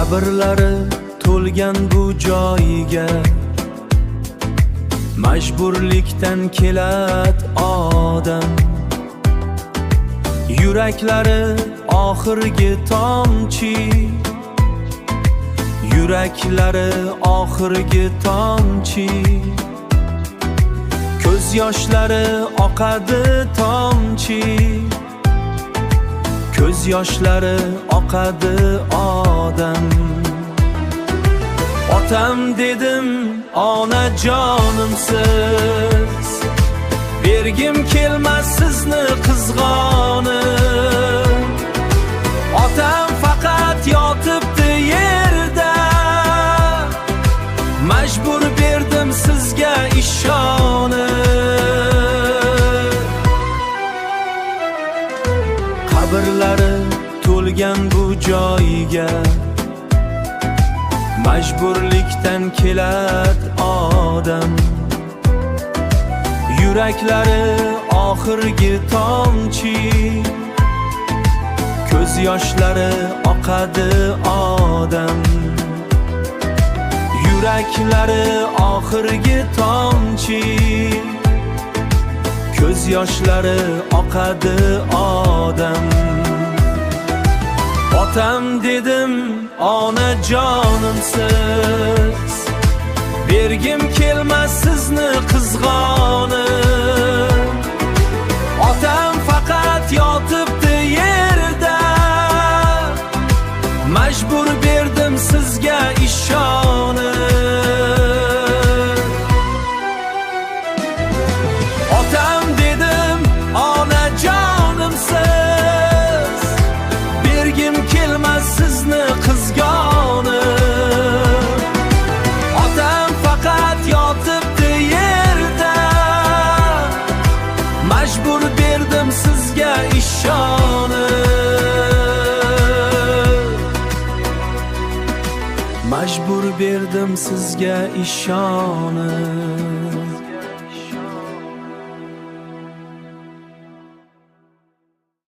Qabrlari to'lgan bu joyga majburlikdan kelat odam. Yuraklari oxirgi tomchi, yuraklari oxirgi tomchi, ko'z yoshlari oqadi tomchi, ko'z yoshlari oqadi odam. Otam dedim, onajonimsiz, bergim kelmas sizni qizg'onib. Otam faqat yotibdi yerda, majbur berdim sizga ishonib. Qabrlari to'lgan bu joyga majburlikdan kelat odam. Yuraklari oxirgi tomchi, ko'z yoshlari oqadi odam. Yuraklari oxirgi tomchi, ko'z yoshlari oqadi odam. Otam dedim, onajonimsiz, bergim kelmas sizni qizg'onib. Otam faqat yotibdi yerda, majbur berdim sizga ishonib. Otam dedim, onajonimsiz, bergim kelmas sizni qizg'onib. Otam faqat yotibdi yerda, majbur berdim sizga ishonib. Majbur berdim sizga ishonib.